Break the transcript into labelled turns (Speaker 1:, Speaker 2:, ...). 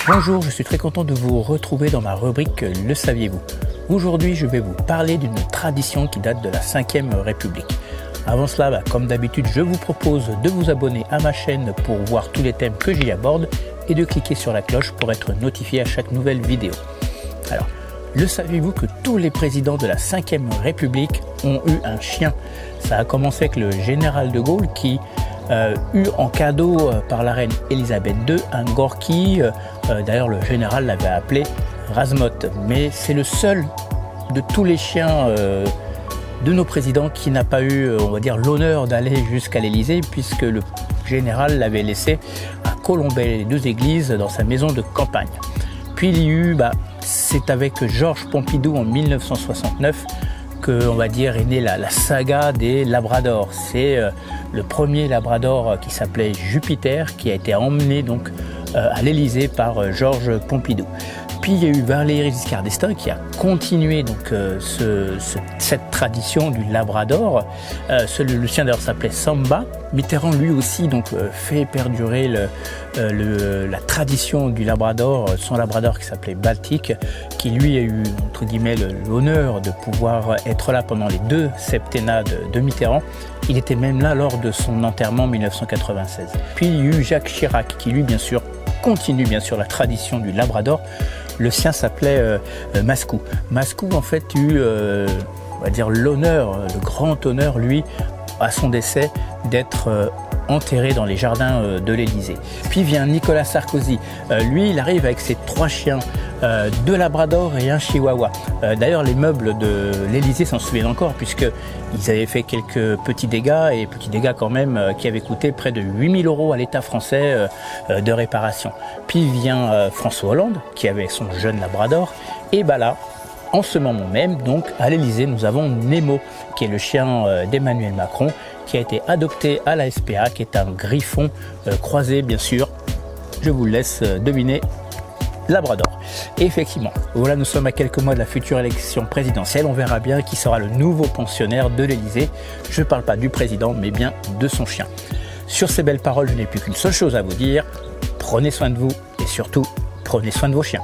Speaker 1: Bonjour, je suis très content de vous retrouver dans ma rubrique Le saviez-vous. Aujourd'hui, je vais vous parler d'une tradition qui date de la 5e République. Avant cela, comme d'habitude, je vous propose de vous abonner à ma chaîne pour voir tous les thèmes que j'y aborde et de cliquer sur la cloche pour être notifié à chaque nouvelle vidéo. Alors, le saviez-vous que tous les présidents de la 5e République ont eu un chien? Ça a commencé avec le général de Gaulle qui eut en cadeau par la reine Elisabeth II un Gorky. D'ailleurs, le général l'avait appelé Razmotte. Mais c'est le seul de tous les chiens de nos présidents qui n'a pas eu, on va dire, l'honneur d'aller jusqu'à l'Élysée, puisque le général l'avait laissé à Colombey-les-Deux-Églises dans sa maison de campagne. Puis il y eut, c'est avec Georges Pompidou en 1969 que, on va dire, est née la saga des Labradors. C'est le premier Labrador qui s'appelait Jupiter, qui a été emmené donc à l'Élysée par Georges Pompidou. Puis il y a eu Valéry Giscard d'Estaing qui a continué donc cette tradition du Labrador. Le chien d'ailleurs s'appelait Samba. Mitterrand lui aussi donc fait perdurer la tradition du Labrador, son Labrador qui s'appelait Baltique, qui lui a eu entre guillemets l'honneur de pouvoir être là pendant les 2 septennats de Mitterrand. Il était même là lors de son enterrement en 1996. Puis il y a eu Jacques Chirac qui lui bien sûr continue bien sûr la tradition du Labrador. Le sien s'appelait Mascou. Mascou en fait eut, on va dire, l'honneur, le grand honneur, lui, à son décès, d'être enterré dans les jardins de l'Élysée. Puis vient Nicolas Sarkozy. Lui, il arrive avec ses 3 chiens, 2 Labradors et un Chihuahua. D'ailleurs, les meubles de l'Élysée s'en souviennent encore, puisqu'ils avaient fait quelques petits dégâts quand même, qui avaient coûté près de 8 000 € à l'État français de réparation. Puis vient François Hollande, qui avait son jeune Labrador, et là, en ce moment même, donc à l'Élysée, nous avons Nemo, qui est le chien d'Emmanuel Macron, qui a été adopté à la SPA, qui est un griffon croisé, bien sûr. Je vous laisse deviner, Labrador. Et effectivement, voilà, nous sommes à quelques mois de la future élection présidentielle. On verra bien qui sera le nouveau pensionnaire de l'Élysée. Je ne parle pas du président, mais bien de son chien. Sur ces belles paroles, je n'ai plus qu'une seule chose à vous dire. Prenez soin de vous et surtout, prenez soin de vos chiens.